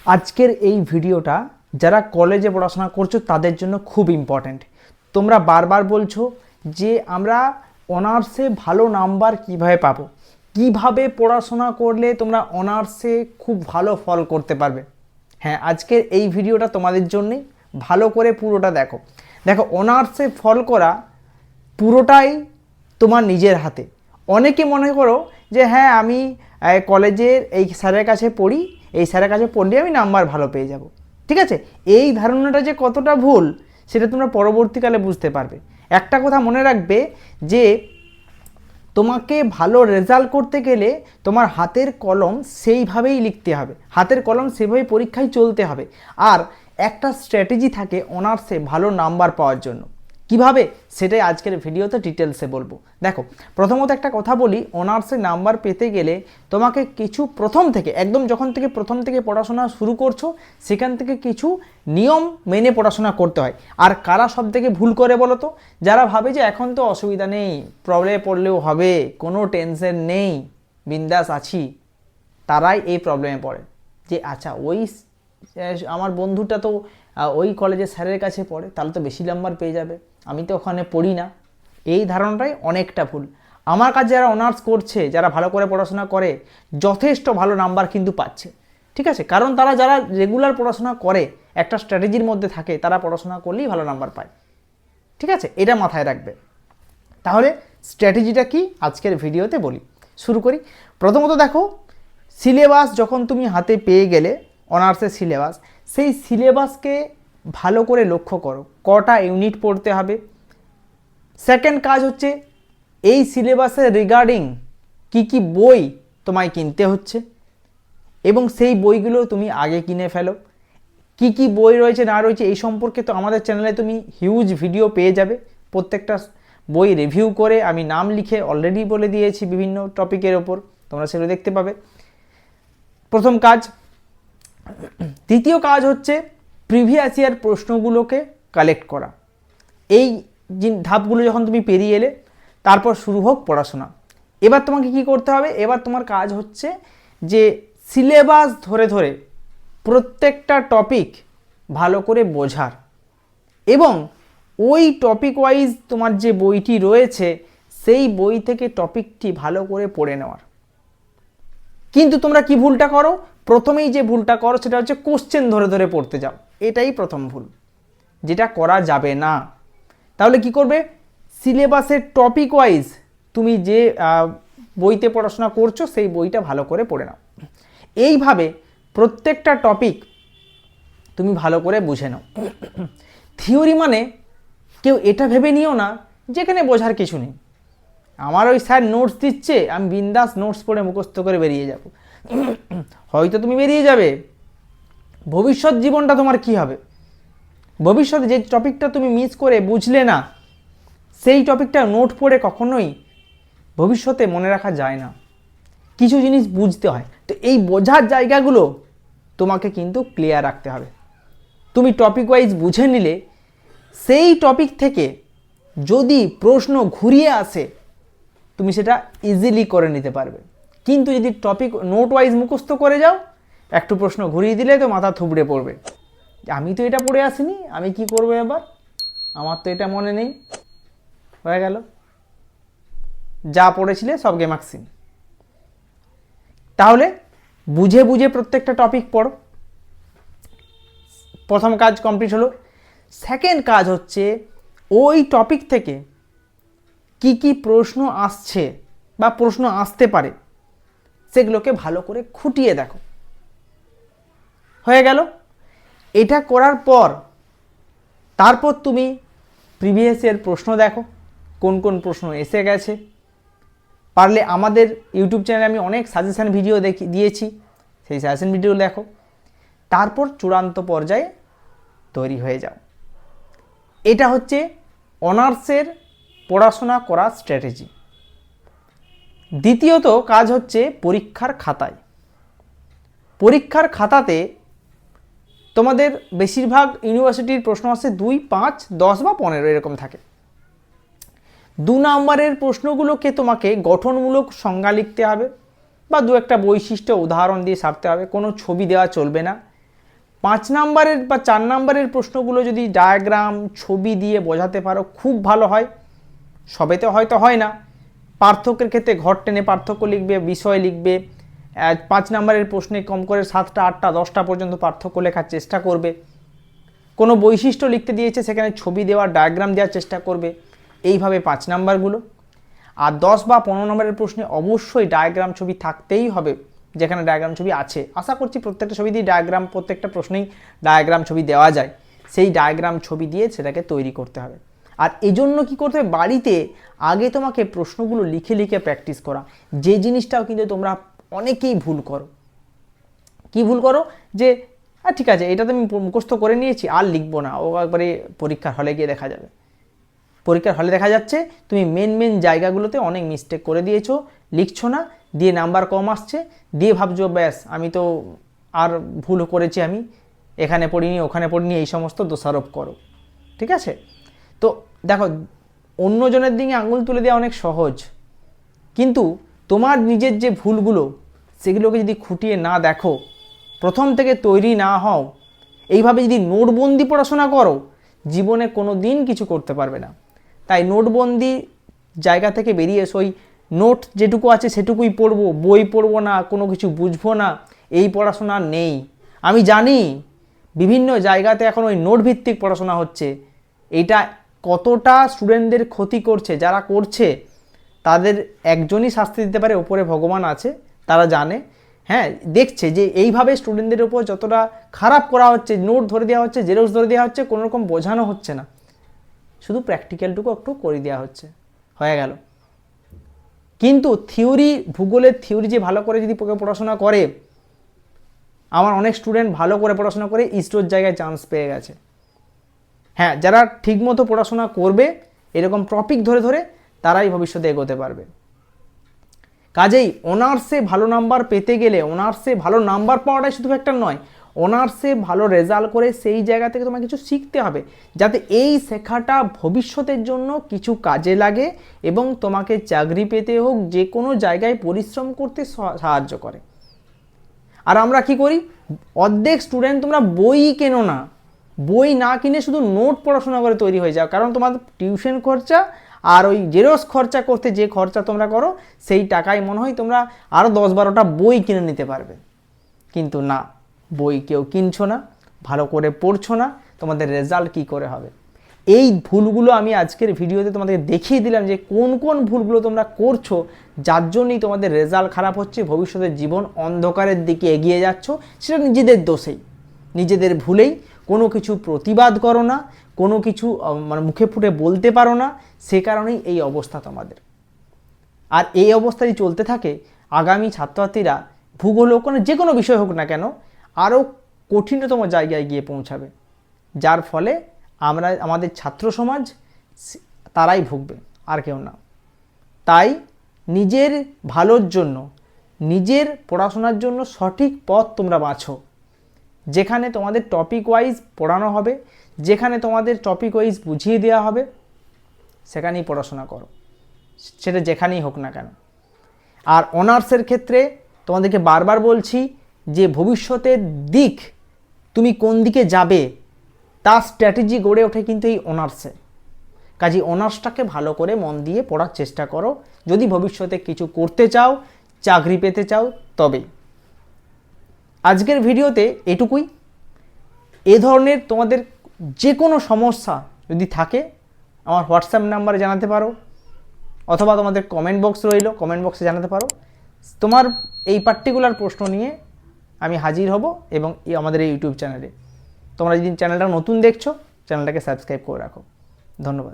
আজকের এই ভিডিওটা যারা কলেজে পড়াশোনা করছো তাদের জন্য খুব ইম্পর্ট্যান্ট। তোমরা বারবার বলছো যে আমরা অনার্সে ভালো নাম্বার কিভাবে পাবো, কিভাবে পড়াশোনা করলে তোমরা অনার্সে খুব ভালো ফল করতে পারবে। হ্যাঁ, আজকের এই ভিডিওটা তোমাদের জন্যই। ভালো করে পুরোটা দেখো। দেখো, অনার্সে ফল করা পুরোটাই তোমার নিজের হাতে। অনেকে মনে করো যে হ্যাঁ, আমি কলেজের এই স্যারের কাছে পড়ি, এই স্যারের কাছে পড়লে আমি নাম্বার ভালো পেয়ে যাব। ঠিক আছে, এই ধারণাটা যে কতটা ভুল সেটা তোমরা পরবর্তীকালে বুঝতে পারবে। একটা কথা মনে রাখবে যে তোমাকে ভালো রেজাল্ট করতে গেলে তোমার হাতের কলম সেইভাবেই লিখতে হবে, হাতের কলম সেভাবেই পরীক্ষায় চলতে হবে। আর একটা স্ট্র্যাটেজি থাকে অনার্সে ভালো নাম্বার পাওয়ার জন্য। কিভাবে, সেটাই আজকের ভিডিওতে ডিটেলসে বলবো। দেখো, প্রথমত একটা কথা বলি, অনার্সে নাম্বার পেতে গেলে তোমাকে কিছু প্রথম থেকে, একদম যখন থেকে প্রথম থেকে পড়াশোনা শুরু করছো সেখান থেকে কিছু নিয়ম মেনে পড়াশোনা করতে হয়। আর কারা সব থেকে ভুল করে বলো তো? যারা ভাবে যে এখন তো অসুবিধা নেই, প্রবলেমে পড়লেও হবে, কোনো টেনশন নেই, বিন্দাস আছি, তারাই এই প্রবলেমে পড়ে। যে আচ্ছা, ওই আমার বন্ধুটা তো ওই কলেজের স্যারের কাছে পড়ে, তাহলে তো বেশি নাম্বার পেয়ে যাবে, আমি তো ওখানে পড়ি না। এই ধারণাটাই অনেকটা ভুল। আমার কাছে যারা অনার্স করছে, যারা ভালো করে পড়াশোনা করে, যথেষ্ট ভালো নাম্বার কিন্তু পাচ্ছে। ঠিক আছে, কারণ তারা যারা রেগুলার পড়াশোনা করে, একটা স্ট্র্যাটেজির মধ্যে থাকে, তারা পড়াশোনা করলেই ভালো নাম্বার পায়। ঠিক আছে, এটা মাথায় রাখবে। তাহলে স্ট্র্যাটেজিটা কি আজকের ভিডিওতে বলি। শুরু করি। প্রথমত দেখো, সিলেবাস যখন তুমি হাতে পেয়ে গেলে, অনার্সের সিলেবাস, সেই সিলেবাসকে ভালো করে লক্ষ্য করো, কটা ইউনিট পড়তে হবে। সেকেন্ড কাজ হচ্ছে এই সিলেবাসের রিগার্ডিং কি কি বই তোমায় কিনতে হচ্ছে এবং সেই বইগুলো তুমি আগে কিনে ফেলো। কি কি বই রয়েছে না রয়েছে এই সম্পর্কে তো আমাদের চ্যানেলে তুমি হিউজ ভিডিও পেয়ে যাবে। প্রত্যেকটা বই রিভিউ করে আমি নাম লিখে অলরেডি বলে দিয়েছি বিভিন্ন টপিকের ওপর, তোমরা সেগুলো দেখতে পাবে। প্রথম কাজ। দ্বিতীয় কাজ হচ্ছে প্রিভিয়াস ইয়ার প্রশ্নগুলোকে কালেক্ট করা। এই ধাপগুলো যখন তুমি পেরিয়ে এলে, তারপর শুরু হোক পড়াশোনা। এবার তোমাকে কি করতে হবে? এবার তোমার কাজ হচ্ছে যে সিলেবাস ধরে ধরে প্রত্যেকটা টপিক ভালো করে বোঝার এবং ওই টপিক ওয়াইজ তোমার যে বইটি রয়েছে সেই বই থেকে টপিকটি ভালো করে পড়ে নেওয়ার। কিন্তু তোমরা কি ভুলটা করো? প্রথমেই যে ভুলটা করো সেটা হচ্ছে কোশ্চেন ধরে ধরে পড়তে যাও। এটাই প্রথম ভুল, যেটা করা যাবে না। তাহলে কি করবে? সিলেবাসের টপিক ওয়াইজ তুমি যে বইতে পড়াশোনা করছো সেই বইটা ভালো করে পড়ে নাও। এইভাবে প্রত্যেকটা টপিক তুমি ভালো করে বুঝে নাও। থিওরি মানে কেউ এটা ভেবে নিও না যেখানে বোঝার কিছু নেই, আমার ওই স্যার নোটস দিচ্ছে, আমি বিন্দাস নোটস পড়ে মুখস্থ করে বেরিয়ে যাব। হয়তো তুমি বেরিয়ে যাবে, ভবিষ্যৎ জীবনটা তোমার কি হবে? ভবিষ্যতে যে টপিকটা তুমি মিস করে বুঝলে না, সেই টপিকটা নোট পড়ে কখনোই ভবিষ্যতে মনে রাখা যায় না। কিছু জিনিস বুঝতে হয়, তো এই বোঝার জায়গাগুলো তোমাকে কিন্তু ক্লিয়ার রাখতে হবে। তুমি টপিক ওয়াইজ বুঝে নিলে সেই টপিক থেকে যদি প্রশ্ন ঘুরিয়ে আসে তুমি সেটা ইজিলি করে নিতে পারবে। কিন্তু যদি টপিক নোট ওয়াইজ মুখস্থ করে যাও, একটু প্রশ্ন ঘুরিয়ে দিলে তো মাথা থুবড়ে পড়বে। আমি তো এটা পড়ে আসিনি, আমি কি করব এবার, আমার তো এটা মনে নেই, হয়ে গেল, যা পড়েছিলে সব গেমাক্সিন। তাহলে বুঝে বুঝে প্রত্যেকটা টপিক পড়ো। প্রথম কাজ কমপ্লিট হলো। সেকেন্ড কাজ হচ্ছে ওই টপিক থেকে কি কি প্রশ্ন আসছে বা প্রশ্ন আসতে পারে সেগুলোকে ভালো করে খুঁটিয়ে দেখো। হয়ে গেল। এটা করার পর তারপর তুমি প্রিভিয়াস ইয়ার প্রশ্ন দেখো, কোন কোন প্রশ্ন এসে গেছে। পারলে আমাদের ইউটিউব চ্যানেলে আমি অনেক সাজেশান ভিডিও দিয়েছি, সেই সাজেশান ভিডিও দেখো। তারপর চূড়ান্ত পর্যায়ে তৈরি হয়ে যাও। এটা হচ্ছে অনার্সের পড়াশোনা করার স্ট্র্যাটেজি। দ্বিতীয়ত কাজ হচ্ছে পরীক্ষার খাতায়। পরীক্ষার খাতাতে তোমাদের বেশিরভাগ ইউনিভার্সিটির প্রশ্ন আসে 2, 5, 10 বা 15 এরকম থাকে। 2 নম্বরের প্রশ্নগুলোকে তোমাকে গঠনমূলক সংজ্ঞা লিখতে হবে বা দু একটা বৈশিষ্ট্য উদাহরণ দিয়ে সারতে হবে। কোনো ছবি দেওয়া চলবে না, 5 নাম্বারের বা 4 নাম্বারের প্রশ্নগুলো যদি ডায়াগ্রাম ছবি দিয়ে বোঝাতে পারো খুব ভালো হয়। সবেতে হয়তো হয় না, পার্থক্যের ক্ষেত্রে ঘর টেনে পার্থক্য লিখবে, বিষয় লিখবে, 5 নাম্বারের প্রশ্নে কম করে 7টা 8টা 10টা পর্যন্ত পার্থক্য লেখার চেষ্টা করবে। কোনো বৈশিষ্ট্য লিখতে দিয়েছে সেখানে ছবি দেওয়া, ডায়াগ্রাম দেওয়ার চেষ্টা করবে, এইভাবে 5 নাম্বারগুলো। আর 10 বা 15 নম্বরের প্রশ্নে অবশ্যই ডায়াগ্রাম ছবি থাকতেই হবে, যেখানে ডায়াগ্রাম ছবি আছে। আশা করছি প্রত্যেকটা ছবি দিয়ে ডায়াগ্রাম, প্রত্যেকটা প্রশ্নেই ডায়াগ্রাম ছবি দেওয়া যায়, সেই ডায়াগ্রাম ছবি দিয়ে সেটাকে তৈরি করতে হবে। আর এই জন্য কী করতে হবে, বাড়িতে আগে তোমাকে প্রশ্নগুলো লিখে লিখে প্র্যাকটিস করা। যে জিনিসটাও কিন্তু তোমরা অনেকেই ভুল করো। কি ভুল করো, যে ঠিক আছে এটা তো আমি মুখস্থ করে নিয়েছি, আর লিখবো না, ও একবারে পরীক্ষার হলে গিয়ে দেখা যাবে। পরীক্ষার হলে দেখা যাচ্ছে তুমি মেন জায়গাগুলোতে অনেক মিস্টেক করে দিয়েছো, লিখছো না, দিয়ে নাম্বার কম আসছে, দিয়ে ভাবছো ব্যাস আমি তো আর ভুল করেছি, আমি এখানে পড়িনি ওখানে পড়িনি, এই সমস্ত দোষারোপ করো। ঠিক আছে, তো দেখো অন্যজনের দিকে আঙুল তুলে দেওয়া অনেক সহজ, কিন্তু তোমার নিজের যে ভুলগুলো সেগুলোকে যদি খুঁটিয়ে না দেখো, প্রথম থেকে তৈরি না হও, এইভাবে যদি নোটবন্দি পড়াশোনা করো, জীবনে কোনো দিন কিছু করতে পারবে না। তাই নোটবন্দি জায়গা থেকে বেরিয়ে এসো, ওই নোট যেটুকু আছে সেটুকুই পড়বো, বই পড়বো না, কোনো কিছু বুঝবো না, এই পড়াশোনা নেই। আমি জানি বিভিন্ন জায়গাতে এখন ওই নোট ভিত্তিক পড়াশোনা হচ্ছে, এটা কতটা স্টুডেন্টদের ক্ষতি করছে। যারা করছে তাদের একজনই শাস্তি দিতে পারে, ওপরে ভগবান আছে, তারা জানে। হ্যাঁ, দেখছে যে এইভাবে স্টুডেন্টদের ওপর যতটা খারাপ করা হচ্ছে, নোট ধরে দেওয়া হচ্ছে, জেরক্স ধরে দেওয়া হচ্ছে, কোনো রকম বোঝানো হচ্ছে না, শুধু প্র্যাকটিক্যালটুকু একটু করে দেওয়া হচ্ছে, হয়ে গেল। কিন্তু থিওরি, ভূগোলের থিওরি যে ভালো করে যদি পড়াশোনা করে, আমার অনেক স্টুডেন্ট ভালো করে পড়াশোনা করে ইসরোর জায়গায় চান্স পেয়ে গেছে। হ্যাঁ, যারা ঠিকমতো পড়াশোনা করবে, এরকম টপিক ধরে ধরে, তারাই ভবিষ্যতে এগোতে পারবে। কাজেই অনার্সে ভালো নাম্বার পেতে গেলে, অনার্সে ভালো নাম্বার পাওয়াটাই শুধু একটা নয়, অনার্সে ভালো রেজাল্ট করে সেই জায়গা থেকে তোমাকে কিছু শিখতে হবে, যাতে এই শেখাটা ভবিষ্যতের জন্য কিছু কাজে লাগে এবং তোমাকে চাকরি পেতে হোক, যে কোনো জায়গায় পরিশ্রম করতে সাহায্য করে। আর আমরা কি করি, অর্ধেক স্টুডেন্ট তোমরা বই কেনো না, বই না কিনে শুধু নোট পড়াশোনা করে তৈরি হয়ে যাও, কারণ তোমাদের টিউশন খরচা আর ওই জেরক্স খরচা করতে যে খরচা তোমরা করো, সেই টাকায় মনে হয় তোমরা আরও 10-12টা বই কিনে নিতে পারবে। কিন্তু না, বই কেউ কিনছো না, ভালো করে পড়ছো না, তোমাদের রেজাল্ট কি করে হবে? এই ভুলগুলো আমি আজকের ভিডিওতে তোমাদেরকে দেখিয়ে দিলাম, যে কোন কোন ভুলগুলো তোমরা করছো, যার জন্যই তোমাদের রেজাল্ট খারাপ হচ্ছে, ভবিষ্যতের জীবন অন্ধকারের দিকে এগিয়ে যাচ্ছ। সেটা নিজেদের দোষেই, নিজেদের ভুলেই। কোনো কিছু প্রতিবাদ করো না, কোনো কিছু মানে মুখে ফুটে বলতে পারো না, সে কারণেই এই অবস্থা তোমাদের। আর এই অবস্থায় চলতে থাকে, আগামী ছাত্রছাত্রীরা ভূগোল হোক, যে কোনো বিষয় হোক না কেন, আরও কঠিনতম জায়গায় গিয়ে পৌঁছাবে, যার ফলে আমাদের ছাত্র সমাজ তারাই ভুগবে, আর কেউ না। তাই নিজের ভালোর জন্য, নিজের পড়াশোনার জন্য সঠিক পথ তোমরা বাছো। যেখানে তোমাদের টপিক ওয়াইজ পড়ানো হবে, যেখানে তোমাদের টপিক ওয়াইজ বুঝিয়ে দেওয়া হবে, সেখানেই পড়াশোনা করো, সেটা যেখানেই হোক না কেন। আর অনার্সের ক্ষেত্রে তোমাদেরকে বারবার বলছি যে ভবিষ্যতের দিক, তুমি কোন দিকে যাবে তার স্ট্র্যাটেজি গড়ে ওঠে কিন্তু এই অনার্সে। কাজে অনার্সটাকে ভালো করে মন দিয়ে পড়ার চেষ্টা করো, যদি ভবিষ্যতে কিছু করতে চাও, চাকরি পেতে চাও তবেই। আজকের ভিডিওতে এটুকুই। এ ধরনের তোমাদের যে কোনো সমস্যা যদি থাকে, আমার হোয়াটসঅ্যাপ নাম্বারে জানাতে পারো, অথবা তোমাদের কমেন্ট বক্স রইল, কমেন্ট বক্সে জানাতে পারো। তোমার এই পার্টিকুলার প্রশ্ন নিয়ে আমি হাজির হব, এবং আমাদের এই ইউটিউব চ্যানেলে। তোমরা যদি চ্যানেলটা নতুন দেখছো, চ্যানেলটাকে সাবস্ক্রাইব করে রাখো। ধন্যবাদ।